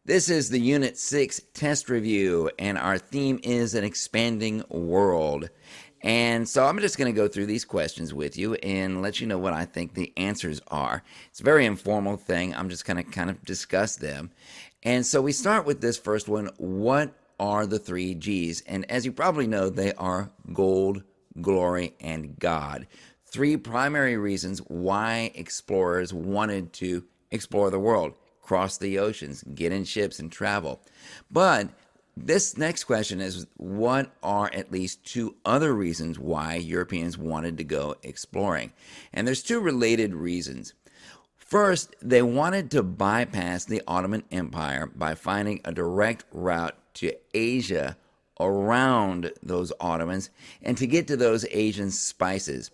This is the Unit 6 test review, and our theme is an expanding world. And so I'm just going to go through these questions with you and let you know what I think the answers are. It's a very informal thing. I'm just going to kind of discuss them. And so we start with this first one. What are the three G's? And as you probably know, they are gold, glory, and God. Three primary reasons why explorers wanted to explore the world: cross the oceans, get in ships, and travel. But this next question is, what are at least two other reasons why Europeans wanted to go exploring? And there's two related reasons. First, they wanted to bypass the Ottoman Empire by finding a direct route to Asia around those Ottomans and to get to those Asian spices.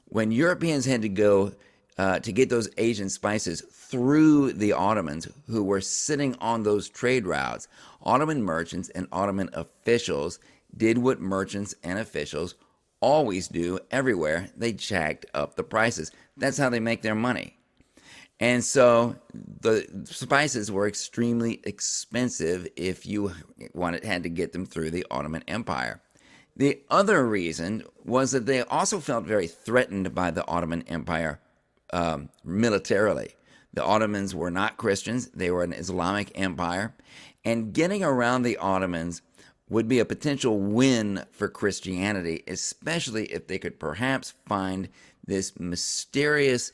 When Europeans had to go to get those Asian spices through the Ottomans, who were sitting on those trade routes, Ottoman merchants and Ottoman officials did what merchants and officials always do everywhere: they jacked up the prices. That's how they make their money. And so the spices were extremely expensive if you had to get them through the Ottoman Empire. The other reason was that they also felt very threatened by the Ottoman Empire militarily. The Ottomans were not Christians, they were an Islamic empire, and getting around the Ottomans would be a potential win for Christianity, especially if they could perhaps find this mysterious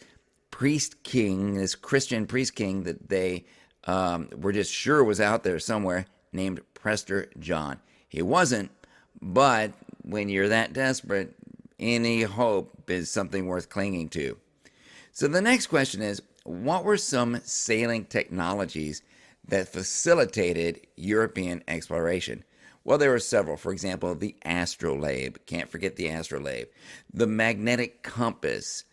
priest king, this Christian priest king that they were just sure was out there somewhere, named Prester John. He wasn't, but when you're that desperate, any hope is something worth clinging to. So the next question is, what were some sailing technologies that facilitated European exploration? Well, there were several. For example, the astrolabe. Can't forget the astrolabe. The magnetic compass.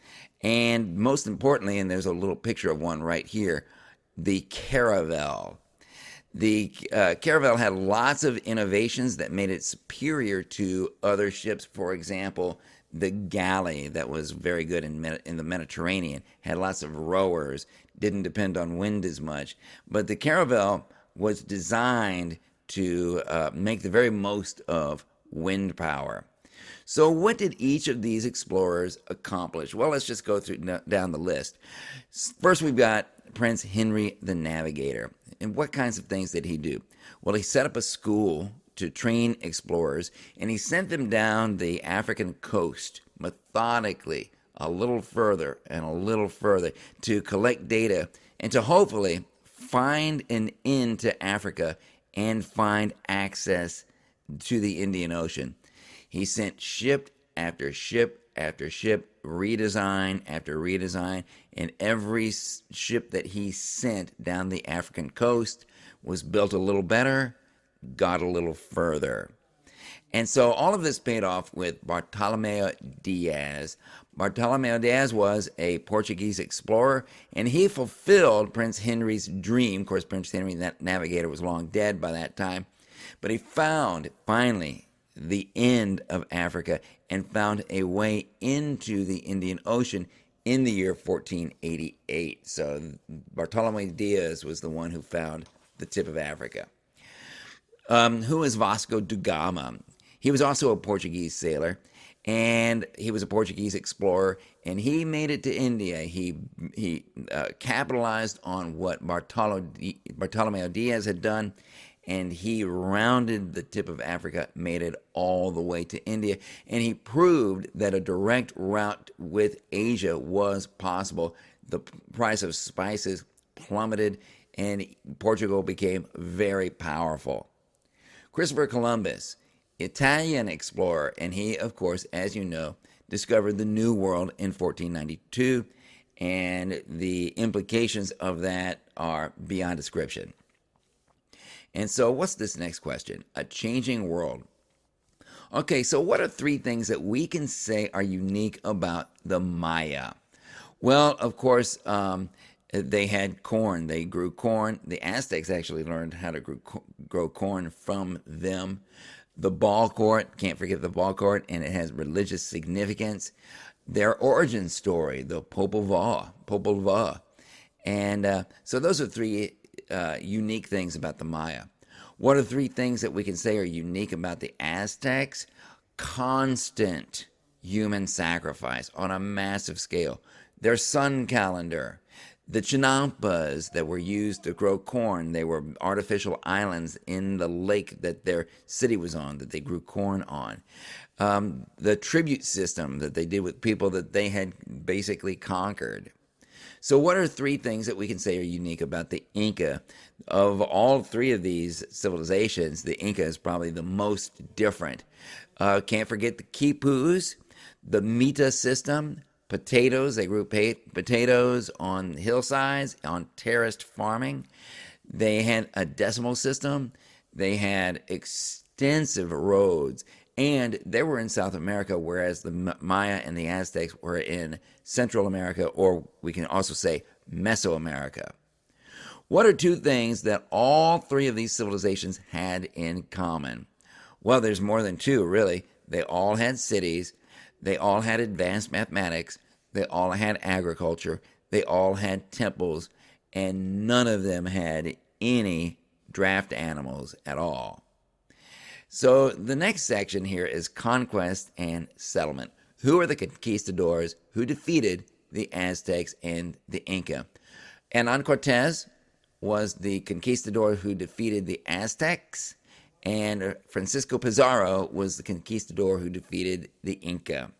And most importantly, and there's a little picture of one right here, the caravel. The caravel had lots of innovations that made it superior to other ships. For example, the galley, that was very good in the Mediterranean, had lots of rowers, didn't depend on wind as much. But the caravel was designed to make the very most of wind power. So what did each of these explorers accomplish? Well, let's just go through down the list. First, we've got Prince Henry the Navigator. And what kinds of things did he do? Well, he set up a school to train explorers, and he sent them down the African coast methodically, a little further and a little further, to collect data and to hopefully find an end to Africa and find access to the Indian Ocean. He sent ship after ship after ship, redesign after redesign, and every ship that he sent down the African coast was built a little better, got a little further. And so all of this paid off with Bartolomeo Diaz. Bartolomeo Diaz was a Portuguese explorer, and he fulfilled Prince Henry's dream. Of course, Prince Henry, that navigator, was long dead by that time. But he found, finally, the end of Africa and found a way into the Indian Ocean in the year 1488. So Bartolomé Diaz was the one who found the tip of Africa. Who is Vasco da Gama? He was also a Portuguese sailor, and he was a Portuguese explorer, and he made it to India. He capitalized on what Bartolomeo Diaz had done, and he rounded the tip of Africa, made it all the way to India, and he proved that a direct route with Asia was possible. The price of spices plummeted, and Portugal became very powerful. Christopher Columbus, Italian explorer, and he, of course, as you know, discovered the New World in 1492, and the implications of that are beyond description. And so what's this next question? A changing world. Okay, so what are three things that we can say are unique about the Maya? Well, of course, they had corn. They grew corn. The Aztecs actually learned how to grow corn from them. The ball court, can't forget the ball court, and it has religious significance. Their origin story, the Popol Vuh. And so those are three unique things about the Maya. What are three things that we can say are unique about the Aztecs? Constant human sacrifice on a massive scale. Their sun calendar, the chinampas that were used to grow corn, they were artificial islands in the lake that their city was on, that they grew corn on. The tribute system that they did with people that they had basically conquered. So, what are three things that we can say are unique about the Inca? Of all three of these civilizations, the Inca is probably the most different. Can't forget the quipus, the Mita system, potatoes. They grew potatoes on hillsides, on terraced farming. They had a decimal system. They had extensive roads. And they were in South America, whereas the Maya and the Aztecs were in Central America, or we can also say Mesoamerica. What are two things that all three of these civilizations had in common? Well, there's more than two, really. They all had cities. They all had advanced mathematics. They all had agriculture. They all had temples. And none of them had any draft animals at all. So the next section here is Conquest and Settlement. Who are the conquistadors who defeated the Aztecs and the Inca? Hernán Cortés was the conquistador who defeated the Aztecs, and Francisco Pizarro was the conquistador who defeated the Inca.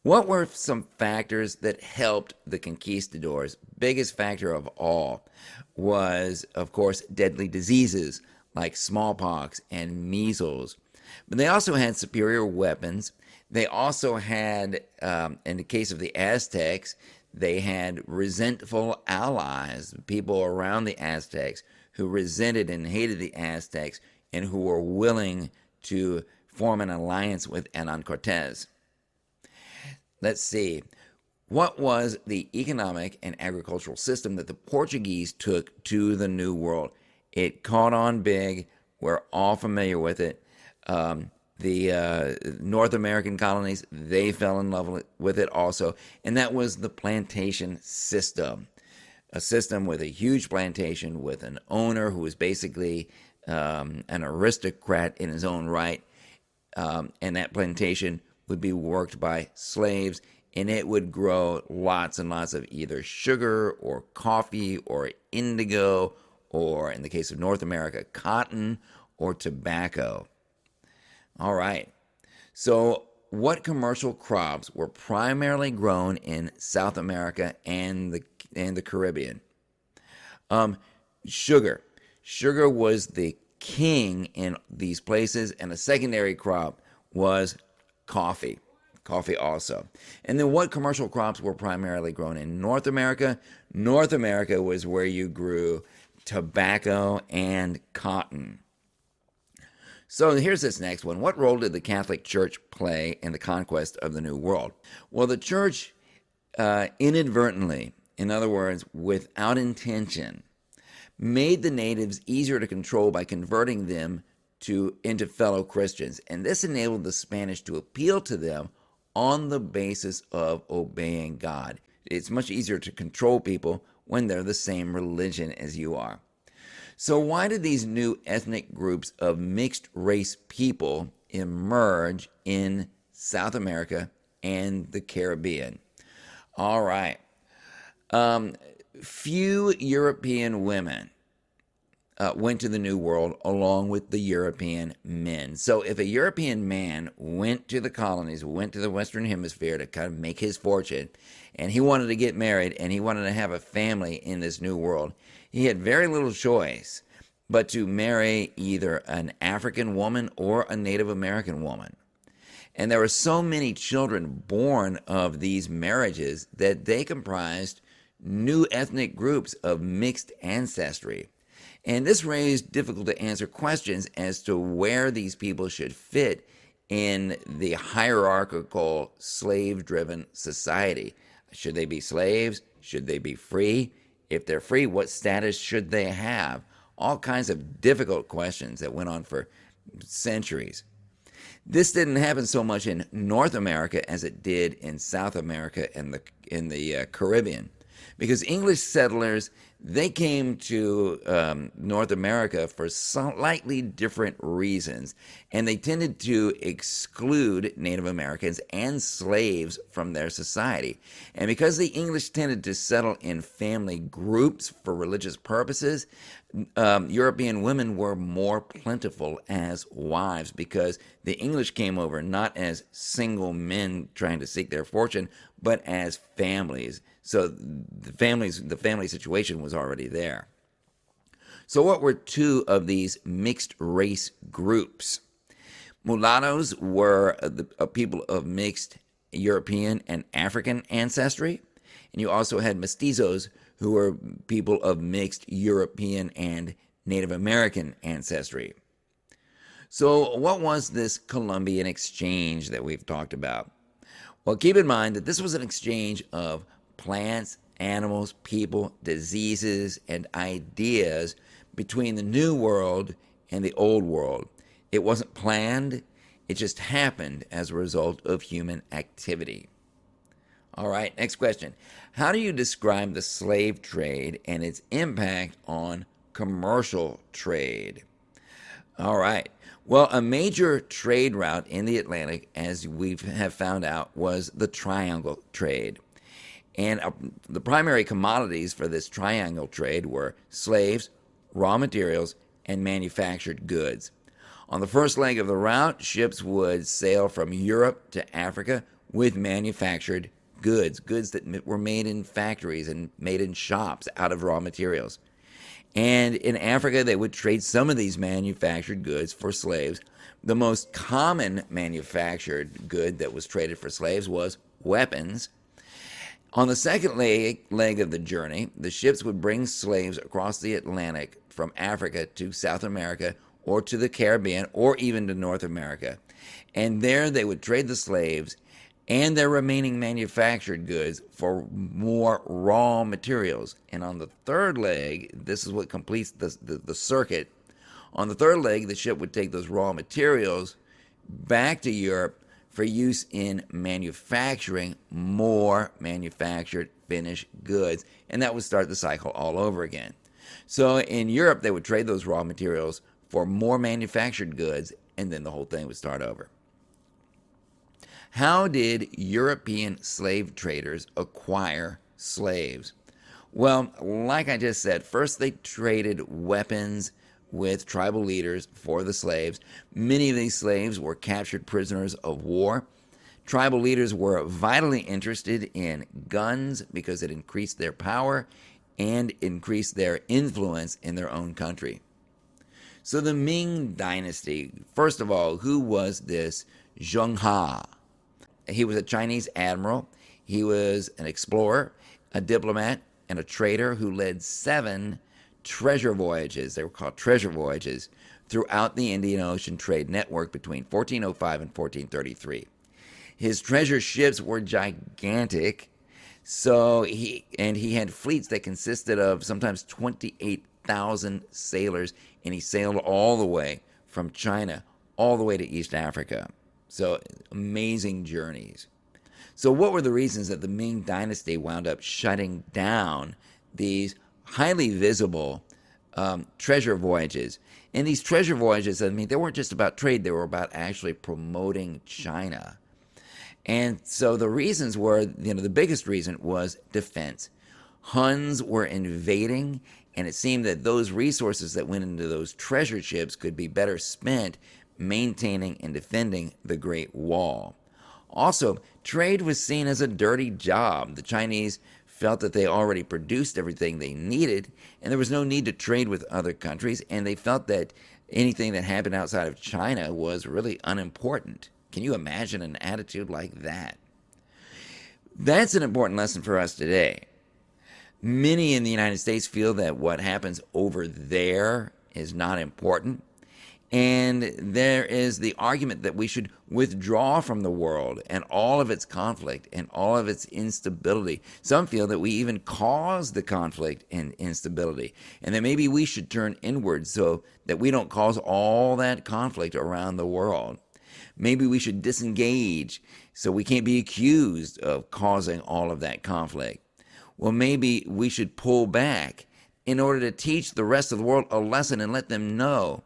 What were some factors that helped the conquistadors? Biggest factor of all was, of course, deadly diseases like smallpox and measles. But they also had superior weapons. They also had, in the case of the Aztecs, they had resentful allies, people around the Aztecs who resented and hated the Aztecs and who were willing to form an alliance with Hernán Cortés. Let's see. What was the economic and agricultural system that the Portuguese took to the New World? It caught on big. We're all familiar with it. The North American colonies, they fell in love with it also. And that was the plantation system. A system with a huge plantation with an owner who was basically an aristocrat in his own right. And that plantation would be worked by slaves. And it would grow lots and lots of either sugar or coffee or indigo, or in the case of North America, cotton or tobacco. All right. So what commercial crops were primarily grown in South America and the Caribbean? Sugar. Sugar was the king in these places, and a secondary crop was coffee. Coffee also. And then what commercial crops were primarily grown in North America? North America was where you grew tobacco and cotton. So here's this next one. What role did the Catholic Church play in the conquest of the New World? Well, the church inadvertently, in other words, without intention, made the natives easier to control by converting them into fellow Christians. And this enabled the Spanish to appeal to them on the basis of obeying God. It's much easier to control people when they're the same religion as you are. So why did these new ethnic groups of mixed race people emerge in South America and the Caribbean? All right. Few European women went to the New World along with the European men. So if a European man went to the colonies, went to the Western Hemisphere to kind of make his fortune, and he wanted to get married and he wanted to have a family in this New World, he had very little choice but to marry either an African woman or a Native American woman. And there were so many children born of these marriages that they comprised new ethnic groups of mixed ancestry. And this raised difficult to answer questions as to where these people should fit in the hierarchical, slave-driven society. Should they be slaves? Should they be free? If they're free, what status should they have? All kinds of difficult questions that went on for centuries. This didn't happen so much in North America as it did in South America and in the Caribbean, because English settlers, They came to North America for slightly different reasons, and they tended to exclude Native Americans and slaves from their society. And because the English tended to settle in family groups for religious purposes, European women were more plentiful as wives because the English came over not as single men trying to seek their fortune, but as families. So the family situation was already there. So what were two of these mixed race groups? Mulattoes were people of mixed European and African ancestry, and you also had mestizos, who were people of mixed European and Native American ancestry. So what was this Columbian exchange that we've talked about? Well, keep in mind that this was an exchange of plants, animals, people, diseases, and ideas between the New World and the Old World. It wasn't planned, it just happened as a result of human activity. All right, next question. How do you describe the slave trade and its impact on commercial trade? All right. Well, a major trade route in the Atlantic, as we have found out, was the triangle trade. And the primary commodities for this triangle trade were slaves, raw materials, and manufactured goods. On the first leg of the route, ships would sail from Europe to Africa with manufactured goods that were made in factories and made in shops out of raw materials. And in Africa, they would trade some of these manufactured goods for slaves. The most common manufactured good that was traded for slaves was weapons. On the second leg of the journey, the ships would bring slaves across the Atlantic from Africa to South America or to the Caribbean or even to North America. And there they would trade the slaves and their remaining manufactured goods for more raw materials. And on the third leg, this is what completes the circuit. On the third leg, the ship would take those raw materials back to Europe for use in manufacturing more manufactured finished goods. And that would start the cycle all over again. So in Europe, they would trade those raw materials for more manufactured goods, and then the whole thing would start over. How did European slave traders acquire slaves? Well, like I just said, first they traded weapons with tribal leaders for the slaves. Many of these slaves were captured prisoners of war. Tribal leaders were vitally interested in guns because it increased their power and increased their influence in their own country. So the Ming Dynasty, first of all, who was this Zheng He? He was a Chinese admiral. He was an explorer, a diplomat, and a trader who led 7 treasure voyages. They were called treasure voyages throughout the Indian Ocean trade network between 1405 and 1433. His treasure ships were gigantic, so he had fleets that consisted of sometimes 28,000 sailors, and he sailed all the way from China all the way to East Africa. So amazing journeys. So what were the reasons that the Ming Dynasty wound up shutting down these highly visible treasure voyages? And these treasure voyages, I mean, they weren't just about trade, they were about actually promoting China. And so the reasons were, the biggest reason was defense. Huns were invading, and it seemed that those resources that went into those treasure ships could be better spent maintaining and defending the Great Wall. Also, trade was seen as a dirty job. The Chinese felt that they already produced everything they needed, and there was no need to trade with other countries, and they felt that anything that happened outside of China was really unimportant. Can you imagine an attitude like that? That's an important lesson for us today. Many in the United States feel that what happens over there is not important. And there is the argument that we should withdraw from the world and all of its conflict and all of its instability. Some feel that we even cause the conflict and instability, and that maybe we should turn inward so that we don't cause all that conflict around the world. Maybe we should disengage so we can't be accused of causing all of that conflict. Well, maybe we should pull back in order to teach the rest of the world a lesson and let them know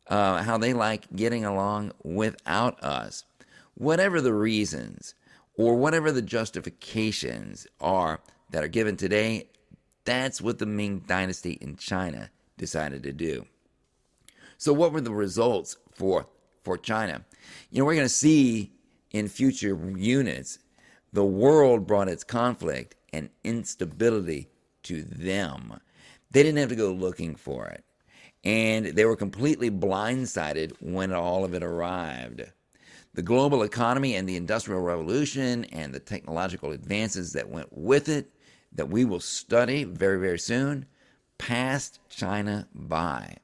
how they like getting along without us. Whatever the reasons or whatever the justifications are that are given today, that's what the Ming Dynasty in China decided to do. So what were the results for China? We're going to see in future units, the world brought its conflict and instability to them. They didn't have to go looking for it. And they were completely blindsided when all of it arrived. The global economy and the Industrial Revolution and the technological advances that went with it, that we will study very, very soon, passed China by.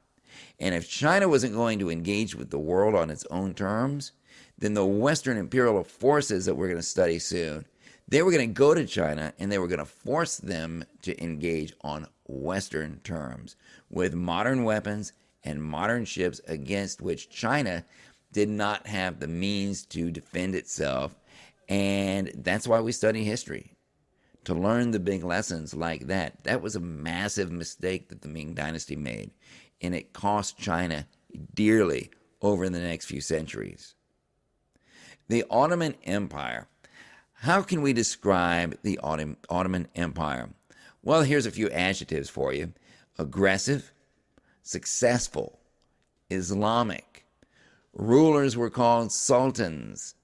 And if China wasn't going to engage with the world on its own terms, then the Western imperial forces that we're going to study soon, they were going to go to China and they were going to force them to engage on Western terms with modern weapons and modern ships against which China did not have the means to defend itself. And that's why we study history, to learn the big lessons like that. That was a massive mistake that the Ming Dynasty made, and it cost China dearly over the next few centuries. The Ottoman Empire. How can we describe the Ottoman Empire? Well, here's a few adjectives for you. Aggressive, successful, Islamic. Rulers were called sultans.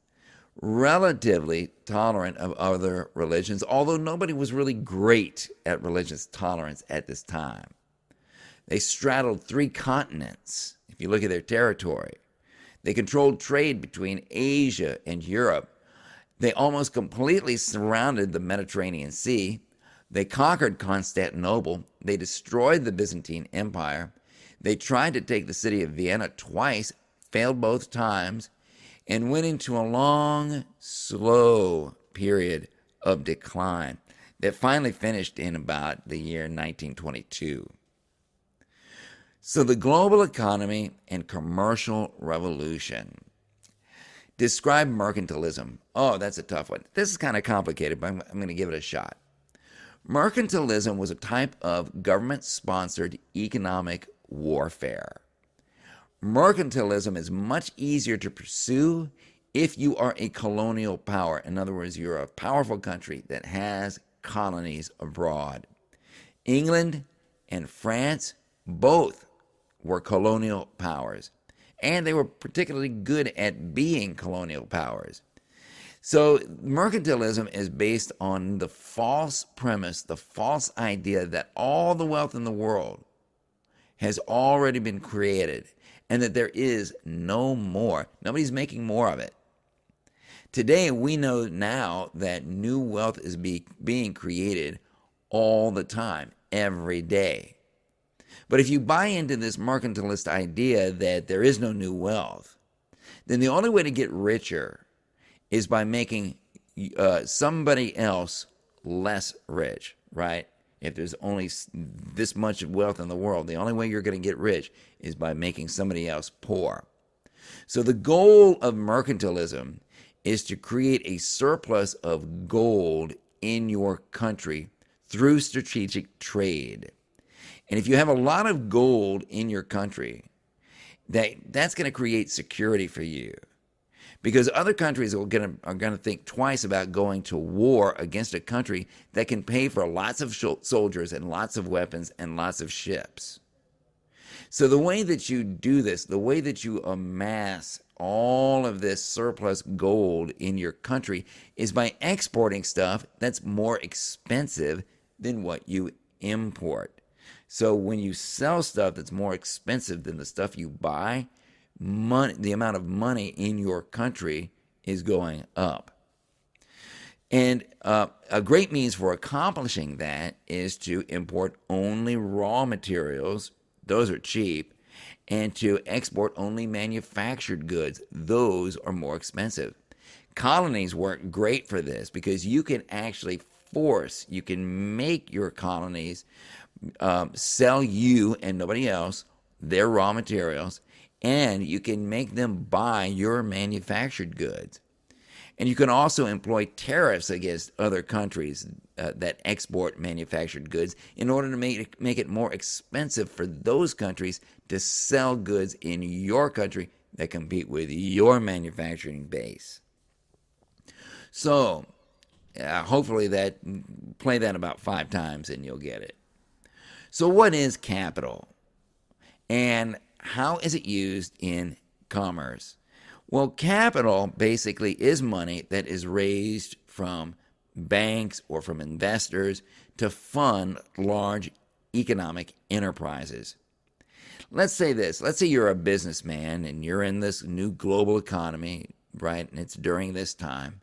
Relatively tolerant of other religions, although nobody was really great at religious tolerance at this time. They straddled 3 continents, if you look at their territory. They controlled trade between Asia and Europe. They almost completely surrounded the Mediterranean Sea. They conquered Constantinople. They destroyed the Byzantine Empire. They tried to take the city of Vienna twice, failed both times, and went into a long, slow period of decline that finally finished in about the year 1922. So the global economy and commercial revolution. Describe mercantilism. Oh, that's a tough one. This is kind of complicated, but I'm going to give it a shot. Mercantilism was a type of government-sponsored economic warfare. Mercantilism is much easier to pursue if you are a colonial power. In other words, you're a powerful country that has colonies abroad. England and France both were colonial powers, and they were particularly good at being colonial powers. So mercantilism is based on the false premise, the false idea that all the wealth in the world has already been created and that there is no more. Nobody's making more of it. Today, we know now that new wealth is being created all the time, every day. But if you buy into this mercantilist idea that there is no new wealth, then the only way to get richer is by making somebody else less rich, right? If there's only this much wealth in the world, the only way you're going to get rich is by making somebody else poor. So the goal of mercantilism is to create a surplus of gold in your country through strategic trade. And if you have a lot of gold in your country, that's going to create security for you. Because other countries are going to think twice about going to war against a country that can pay for lots of soldiers and lots of weapons and lots of ships. So the way that you do this, the way that you amass all of this surplus gold in your country is by exporting stuff that's more expensive than what you import. So when you sell stuff that's more expensive than the stuff you buy, the amount of money in your country is going up. And a great means for accomplishing that is to import only raw materials. Those are cheap. And to export only manufactured goods. Those are more expensive. Colonies work great for this because you can actually you can make your colonies sell you and nobody else their raw materials, and you can make them buy your manufactured goods. And you can also employ tariffs against other countries that export manufactured goods in order to make it more expensive for those countries to sell goods in your country that compete with your manufacturing base. So, hopefully play that about 5 times and you'll get it. So, what is capital? And how is it used in commerce? Well, capital basically is money that is raised from banks or from investors to fund large economic enterprises. Let's say this. Let's say you're a businessman and you're in this new global economy, right? And it's during this time.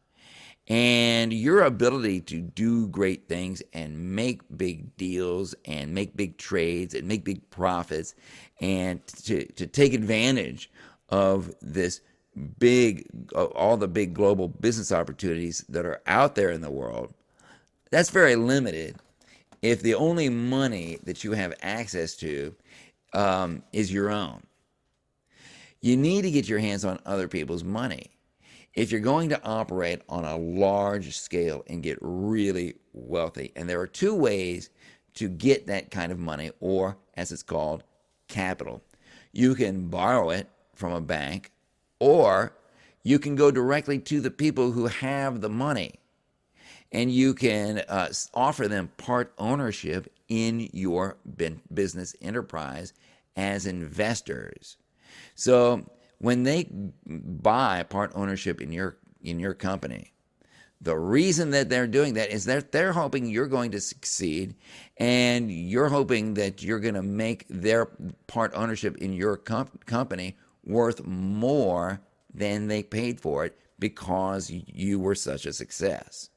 And your ability to do great things and make big deals and make big trades and make big profits and to take advantage of this all the big global business opportunities that are out there in the world, that's very limited if the only money that you have access to is your own. You need to get your hands on other people's money. If you're going to operate on a large scale and get really wealthy, and there are 2 ways to get that kind of money, or as it's called, capital. You can borrow it from a bank, or you can go directly to the people who have the money, and you can offer them part ownership in your business enterprise as investors. So when they buy part ownership in your company, the reason that they're doing that is that they're hoping you're going to succeed, and you're hoping that you're going to make their part ownership in your company worth more than they paid for it because you were such a success.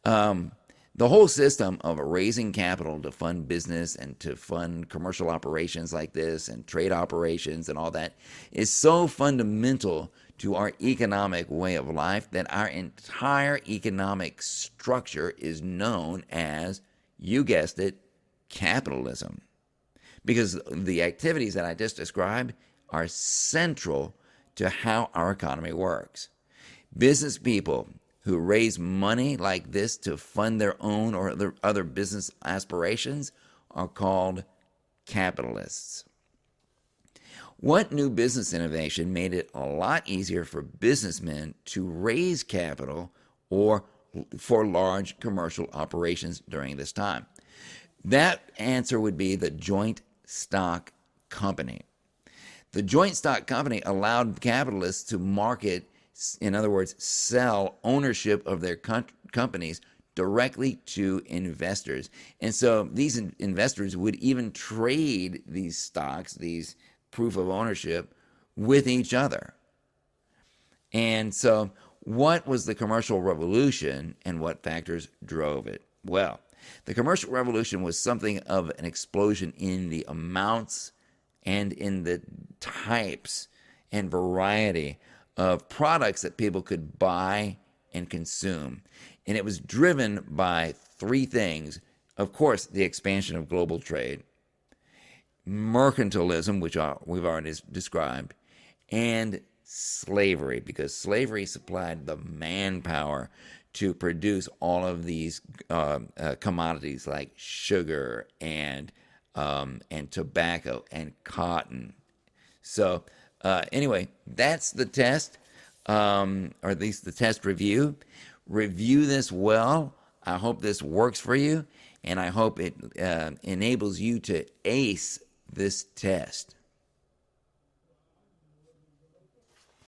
The whole system of raising capital to fund business and to fund commercial operations like this and trade operations and all that is so fundamental to our economic way of life that our entire economic structure is known as, you guessed it, capitalism. Because the activities that I just described are central to how our economy works. Business people who raise money like this to fund their own or other business aspirations are called capitalists. What new business innovation made it a lot easier for businessmen to raise capital or for large commercial operations during this time? That answer would be the joint stock company. The joint stock company allowed capitalists to market, in other words, sell ownership of their companies directly to investors. And so these investors would even trade these stocks, these proof of ownership, with each other. And so what was the commercial revolution and what factors drove it? Well, the commercial revolution was something of an explosion in the amounts and in the types and variety of products that people could buy and consume. And it was driven by 3 things. Of course, the expansion of global trade, mercantilism, which we've already described, and slavery, because slavery supplied the manpower to produce all of these commodities like sugar and tobacco and cotton. So anyway, that's the test, or at least the test review. Review this well. I hope this works for you, and I hope it enables you to ace this test.